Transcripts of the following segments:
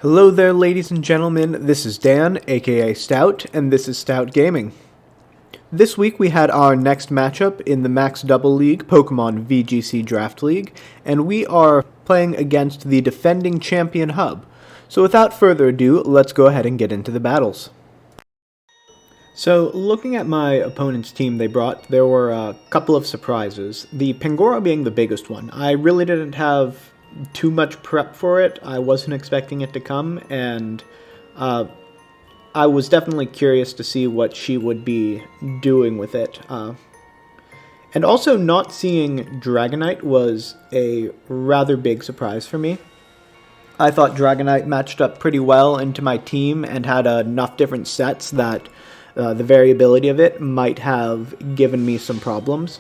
Hello there, ladies and gentlemen. This is Dan, aka Stout, and this is Stout Gaming. This week we had our next matchup in the MaxDouble League Pokemon VGC Draft League, and we are playing against the defending champion Hub. So without further ado, let's go ahead and get into the battles. So looking at my opponent's team they brought, there were a couple of surprises. The Pangoro being the biggest one. I really didn't have too much prep for it. I wasn't expecting it to come, and I was definitely curious to see what she would be doing with it. And also not seeing Dragonite was a rather big surprise for me. I thought Dragonite matched up pretty well into my team and had enough different sets that the variability of it might have given me some problems.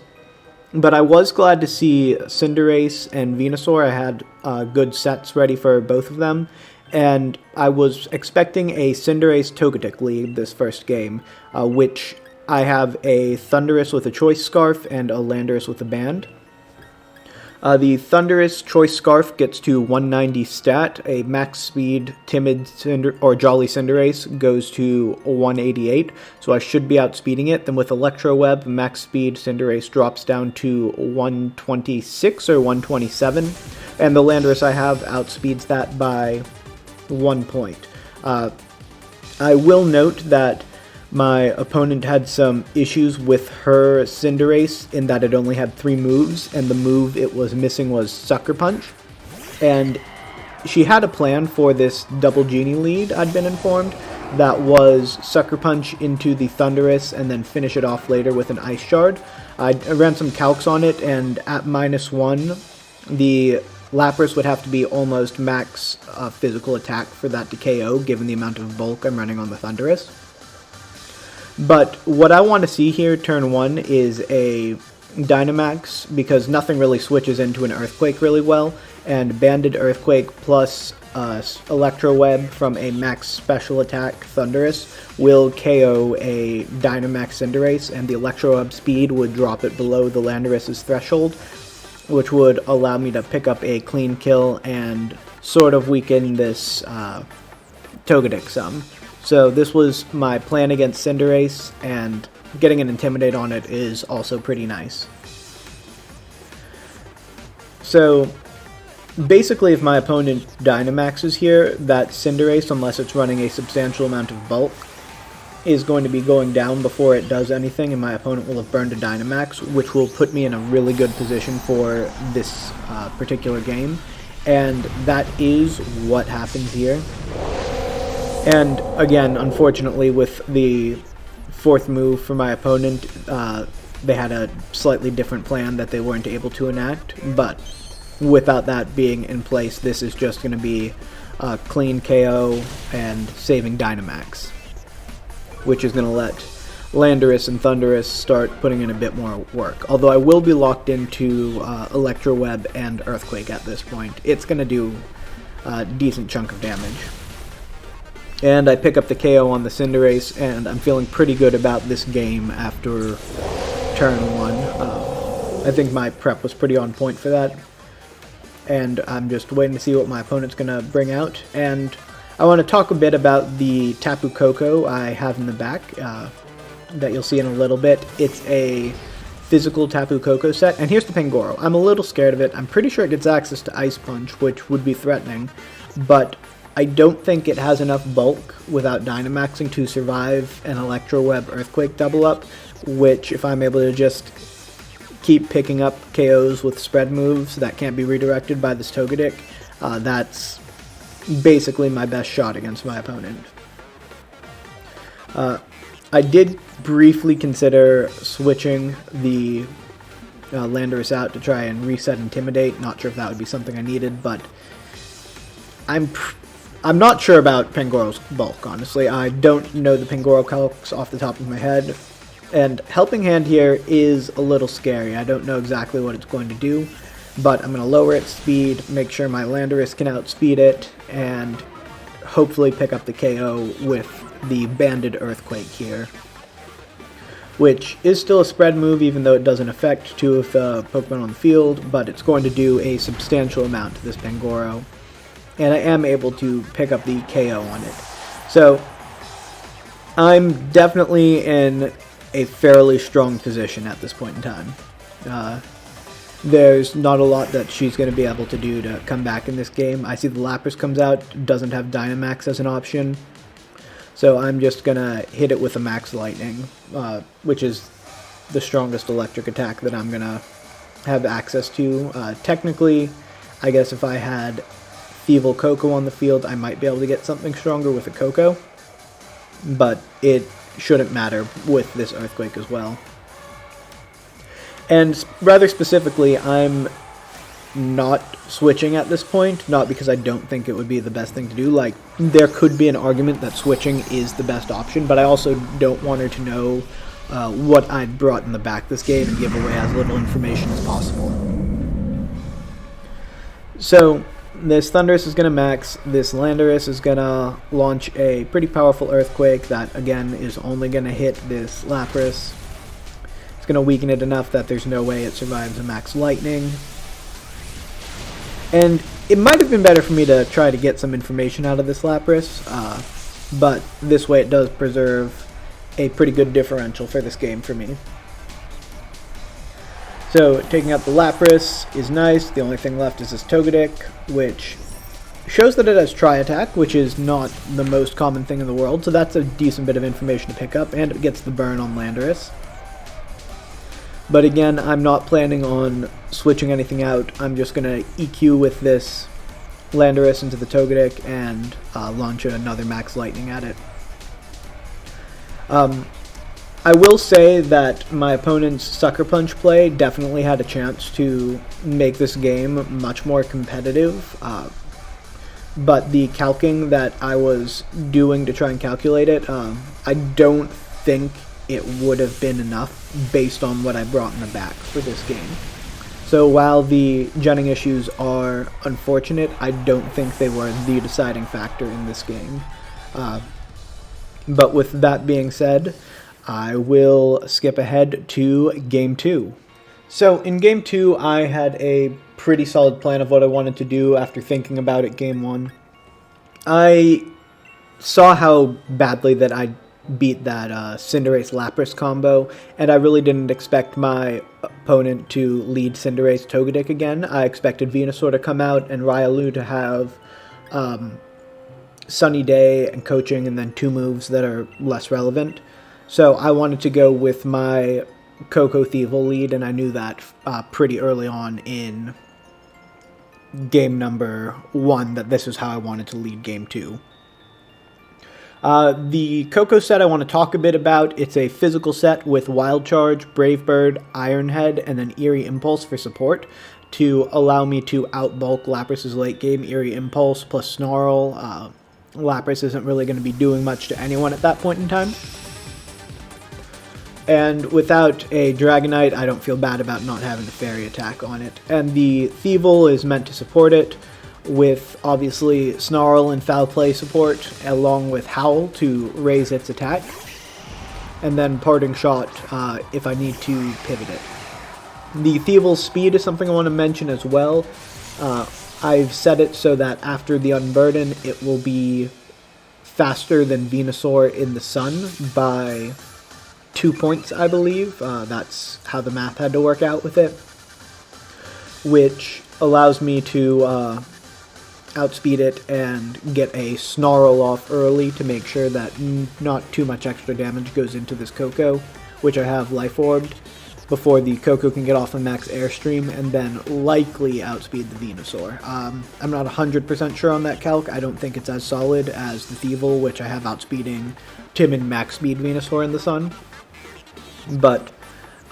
But I was glad to see Cinderace and Venusaur. I had good sets ready for both of them, and I was expecting a Cinderace Togetic lead this first game, which I have a Thundurus with a Choice Scarf and a Landorus with a Band. The Thundurus Choice Scarf gets to 190 stat, a max speed Timid or Jolly Cinderace goes to 188, so I should be outspeeding it. Then with Electro Web, max speed Cinderace drops down to 126 or 127, and the Landorus I have outspeeds that by 1 point. I will note that my opponent had some issues with her Cinderace in that it only had 3 moves, and the move it was missing was Sucker Punch. And she had a plan for this Double Genie lead, I'd been informed, that was Sucker Punch into the Thundurus and then finish it off later with an Ice Shard. I ran some calcs on it, and at -1, the Lapras would have to be almost max physical attack for that to KO, given the amount of bulk I'm running on the Thundurus. But what I want to see here, turn 1, is a Dynamax, because nothing really switches into an Earthquake really well, and Banded Earthquake plus Electro Web from a max special attack Thundurus will KO a Dynamax Cinderace, and the Electro Web speed would drop it below the Landorus' threshold, which would allow me to pick up a clean kill and sort of weaken this Togetic some. So this was my plan against Cinderace, and getting an Intimidate on it is also pretty nice. So basically if my opponent Dynamaxes here, that Cinderace, unless it's running a substantial amount of bulk, is going to be going down before it does anything, and my opponent will have burned a Dynamax, which will put me in a really good position for this particular game. And that is what happens here. And again, unfortunately, with the 4th move for my opponent, they had a slightly different plan that they weren't able to enact, but without that being in place, this is just going to be a clean KO and saving Dynamax, which is going to let Landorus and Thundurus start putting in a bit more work. Although I will be locked into Electro Web and Earthquake at this point. It's going to do a decent chunk of damage. And I pick up the KO on the Cinderace, and I'm feeling pretty good about this game after turn 1. I think my prep was pretty on point for that. And I'm just waiting to see what my opponent's going to bring out. And I want to talk a bit about the Tapu Koko I have in the back that you'll see in a little bit. It's a physical Tapu Koko set. And here's the Pangoro. I'm a little scared of it. I'm pretty sure it gets access to Ice Punch, which would be threatening. But I don't think it has enough bulk without Dynamaxing to survive an Electro Web Earthquake double up, which if I'm able to just keep picking up KOs with spread moves that can't be redirected by this Togetic, that's basically my best shot against my opponent. I did briefly consider switching the Landorus out to try and reset Intimidate. Not sure if that would be something I needed, but I'm not sure about Pangoro's bulk, honestly. I don't know the Pangoro calcs off the top of my head, and Helping Hand here is a little scary. I don't know exactly what it's going to do, but I'm going to lower its speed, make sure my Landorus can outspeed it, and hopefully pick up the KO with the Banded Earthquake here, which is still a spread move even though it doesn't affect 2 of the Pokemon on the field, but it's going to do a substantial amount to this Pangoro. and I am able to pick up the KO on it. So I'm definitely in a fairly strong position at this point in time. There's not a lot that she's going to be able to do to come back in this game. I see the Lapras comes out, doesn't have Dynamax as an option, so I'm just going to hit it with a Max Lightning, which is the strongest electric attack that I'm going to have access to. Technically, I guess if I had Thievul Koko on the field, I might be able to get something stronger with a Koko, but it shouldn't matter with this Earthquake as well. And rather specifically, I'm not switching at this point, not because I don't think it would be the best thing to do. Like, there could be an argument that switching is the best option, but I also don't want her to know what I'd brought in the back this game and give away as little information as possible. So, this Thundurus is going to max, this Landorus is going to launch a pretty powerful Earthquake that, again, is only going to hit this Lapras. It's going to weaken it enough that there's no way it survives a Max Lightning. And it might have been better for me to try to get some information out of this Lapras, but this way it does preserve a pretty good differential for this game for me. So, taking out the Lapras is nice. The only thing left is this Togetic, which shows that it has Tri-Attack, which is not the most common thing in the world, so that's a decent bit of information to pick up, and it gets the burn on Landorus. But again, I'm not planning on switching anything out. I'm just going to EQ with this Landorus into the Togetic and launch another Max Lightning at it. I will say that my opponent's Sucker Punch play definitely had a chance to make this game much more competitive, but the calcing that I was doing to try and calculate it, I don't think it would have been enough based on what I brought in the back for this game. So while the genning issues are unfortunate, I don't think they were the deciding factor in this game. But with that being said, I will skip ahead to Game 2. So in Game 2, I had a pretty solid plan of what I wanted to do after thinking about it Game 1. I saw how badly that I beat that Cinderace Lapras combo, and I really didn't expect my opponent to lead Cinderace Togetic again. I expected Venusaur to come out and Riolu to have Sunny Day and Coaching and then two moves that are less relevant. So I wanted to go with my Koko Thievul lead, and I knew that pretty early on in game number 1 that this is how I wanted to lead Game 2. The Koko set I want to talk a bit about. It's a physical set with Wild Charge, Brave Bird, Iron Head, and then Eerie Impulse for support to allow me to outbulk Lapras' late game. Eerie Impulse plus Snarl. Lapras isn't really going to be doing much to anyone at that point in time. And without a Dragonite, I don't feel bad about not having the Fairy attack on it. And the Thievul is meant to support it, with obviously Snarl and Foul Play support, along with Howl to raise its attack, and then Parting Shot if I need to pivot it. The Thievul's speed is something I want to mention as well. I've set it so that after the Unburden, it will be faster than Venusaur in the Sun by 2 points, I believe. That's how the math had to work out with it, which allows me to outspeed it and get a Snarl off early to make sure that not too much extra damage goes into this Koko, which I have Life Orbed, before the Koko can get off a max Airstream, and then likely outspeed the Venusaur. I'm not 100% sure on that calc. I don't think it's as solid as the Thievul, which I have outspeeding Timid max speed Venusaur in the Sun. But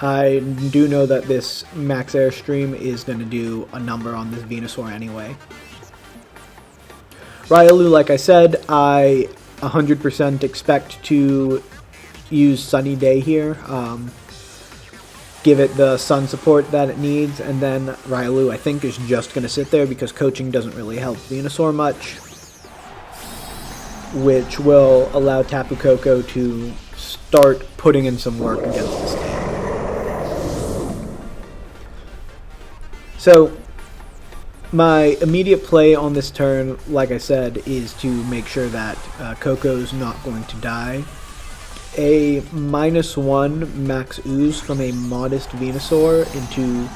I do know that this max Airstream is going to do a number on this Venusaur anyway. Riolu, like I said, I 100% expect to use Sunny Day here. Give it the sun support that it needs, and then Riolu, I think, is just going to sit there because Coaching doesn't really help Venusaur much, which will allow Tapu Koko to start putting in some work against this game. So, My immediate play on this turn, like I said, is to make sure that Koko's not going to die. A -1 max ooze from a modest Venusaur into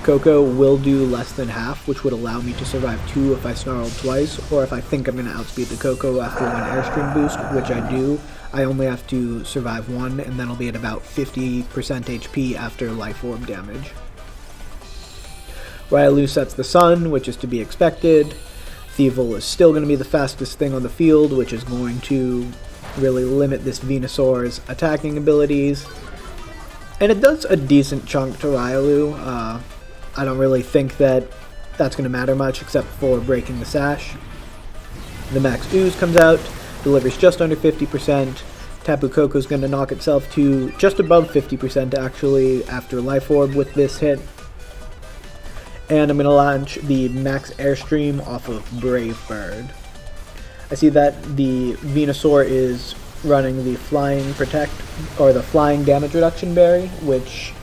Koko will do less than half, which would allow me to survive 2 if I snarled twice, or if I think I'm going to outspeed the Koko after 1 Airstream boost, which I do. I only have to survive 1, and then I'll be at about 50% HP after Life Orb damage. Riolu sets the Sun, which is to be expected. Thievul is still going to be the fastest thing on the field, which is going to really limit this Venusaur's attacking abilities. And it does a decent chunk to Riolu. I don't really think that that's going to matter much except for breaking the sash. The Max Ooze comes out, delivers just under 50%. Tapu Koko is going to knock itself to just above 50% actually after Life Orb with this hit. And I'm going to launch the Max Airstream off of Brave Bird. I see that the Venusaur is running the Flying Protect, or the Flying Damage Reduction Berry, which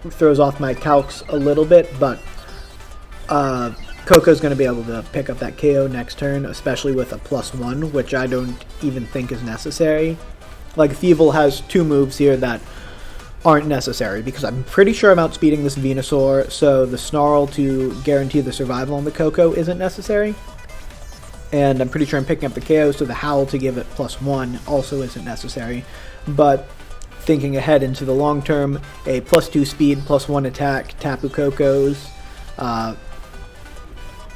throws off my calcs a little bit, but Koko's going to be able to pick up that KO next turn, especially with a +1, which I don't even think is necessary. Like, Thievul has 2 moves here that aren't necessary, because I'm pretty sure I'm outspeeding this Venusaur, so the Snarl to guarantee the survival on the Koko isn't necessary. And I'm pretty sure I'm picking up the KO, so the Howl to give it +1 also isn't necessary. But thinking ahead into the long term, a +2 speed, +1 attack, Tapu Koko's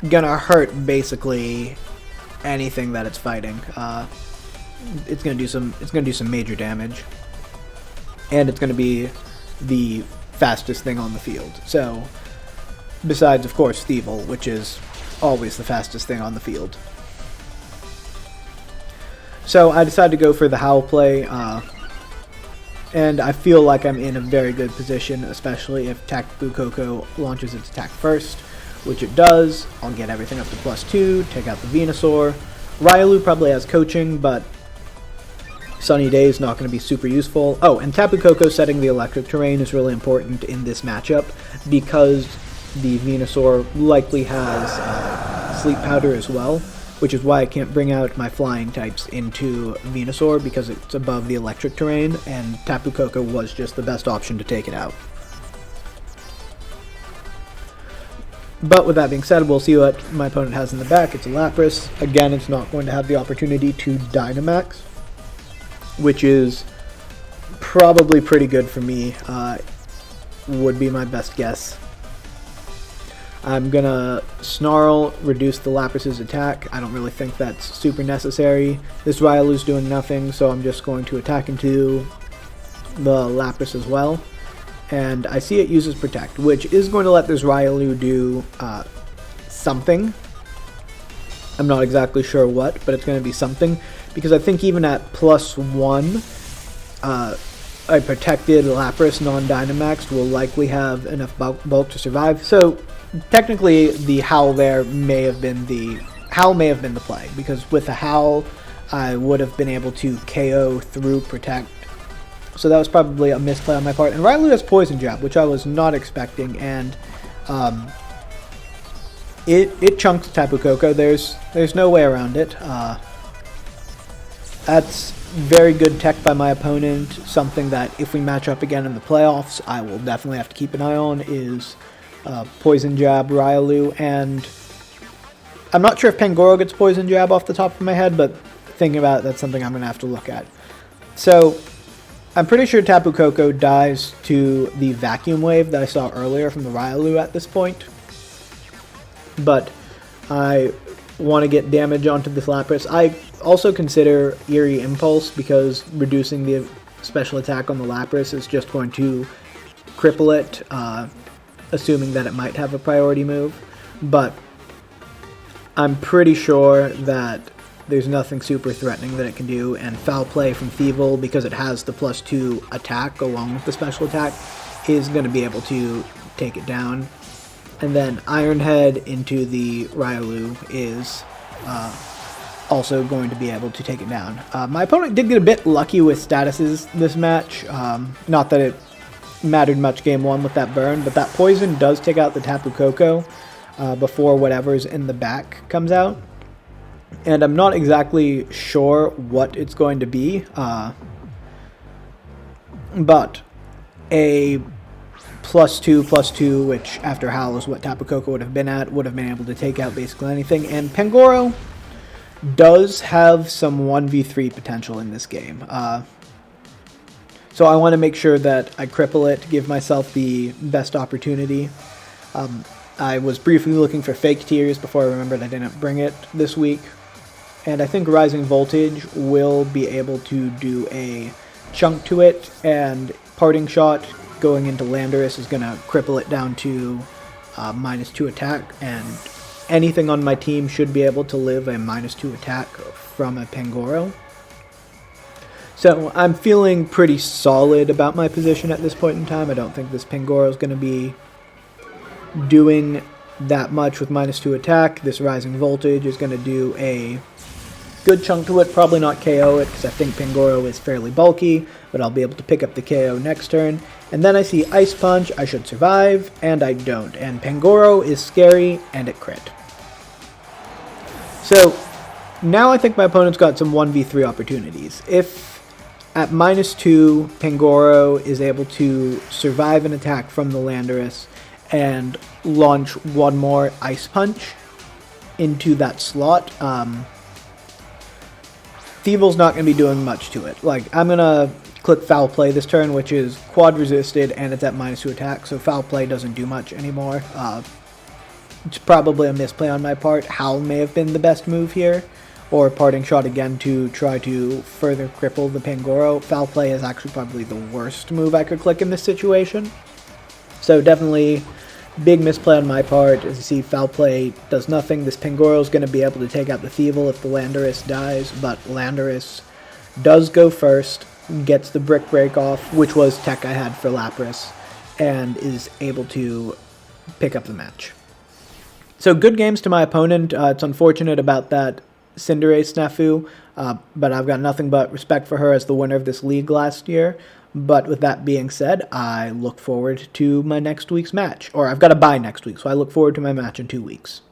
gonna hurt basically anything that it's fighting. It's gonna do some major damage, and it's gonna be the fastest thing on the field. So, besides of course Thievul, which is always the fastest thing on the field. So I decided to go for the Howl play, and I feel like I'm in a very good position, especially if Tapu Koko launches its attack first, which it does. I'll get everything up to +2, take out the Venusaur. Riolu probably has coaching, but Sunny Day is not going to be super useful. Oh, and Tapu Koko setting the electric terrain is really important in this matchup, because the Venusaur likely has Sleep Powder as well, which is why I can't bring out my flying types into Venusaur, because it's above the electric terrain, and Tapu Koko was just the best option to take it out. But with that being said, we'll see what my opponent has in the back. It's a Lapras. Again, it's not going to have the opportunity to Dynamax, which is probably pretty good for me. Would be my best guess. I'm gonna Snarl, reduce the Lapras' attack. I don't really think that's super necessary. This Riolu's doing nothing, so I'm just going to attack into the Lapras as well. And I see it uses Protect, which is going to let this Riolu do something. I'm not exactly sure what, but it's going to be something, because I think even at +1, a protected Lapras non-Dynamax will likely have enough bulk to survive. So technically, the Howl there may have been the play, because with the Howl, I would have been able to KO through Protect. So that was probably a misplay on my part. And Riolu has Poison Jab, which I was not expecting, and it chunks Tapu Koko. There's no way around it. That's very good tech by my opponent. Something that if we match up again in the playoffs, I will definitely have to keep an eye on is Poison Jab Riolu. And I'm not sure if Pangoro gets Poison Jab off the top of my head, but thinking about it, that's something I'm going to have to look at. So I'm pretty sure Tapu Koko dies to the Vacuum Wave that I saw earlier from the Riolu at this point. But I want to get damage onto this Lapras. I also consider Eerie Impulse, because reducing the special attack on the Lapras is just going to cripple it, assuming that it might have a priority move. But I'm pretty sure that there's nothing super threatening that it can do, and Foul Play from Thievul, because it has the +2 attack along with the special attack, is going to be able to take it down. And then Iron Head into the Riolu is also going to be able to take it down. My opponent did get a bit lucky with statuses this match. Not that it mattered much game 1 with that burn, but that poison does take out the Tapu Koko. before whatever's in the back comes out. And I'm not exactly sure what it's going to be, but a +2/+2, which after Howl is what Tapu Koko would have been able to take out basically anything. And Pangoro does have some 1v3 potential in this game. So I want to make sure that I cripple it, give myself the best opportunity. I was briefly looking for fake tears before I remembered I didn't bring it this week. And I think Rising Voltage will be able to do a chunk to it, and Parting Shot going into Landorus is going to cripple it down to -2 attack, and anything on my team should be able to live a -2 attack from a Pangoro. So I'm feeling pretty solid about my position at this point in time. I don't think this Pangoro is going to be doing that much with -2 attack. This Rising Voltage is going to do a good chunk to it, probably not KO it, because I think Pangoro is fairly bulky, but I'll be able to pick up the KO next turn. And then I see Ice Punch, I should survive, and I don't. And Pangoro is scary, and it crit. So, now I think my opponent's got some 1v3 opportunities. If at -2, Pangoro is able to survive an attack from the Landorus and launch one more Ice Punch into that slot, Thievul's not going to be doing much to it. Like, I'm going to click Foul Play this turn, which is quad resisted, and it's at -2 attack, so Foul Play doesn't do much anymore. It's probably a misplay on my part. Howl may have been the best move here, or Parting Shot again to try to further cripple the Pangoro. Foul Play is actually probably the worst move I could click in this situation. So definitely big misplay on my part. As you see, Foul Play does nothing. This Pangoro is going to be able to take out the Thievul if the Landorus dies, but Landorus does go first, gets the Brick Break off, which was tech I had for Lapras, and is able to pick up the match. So good games to my opponent. It's unfortunate about that Cinderace snafu, but I've got nothing but respect for her as the winner of this league last year. But with that being said, I look forward to my next week's match. Or I've got a bye next week, so I look forward to my match in 2 weeks.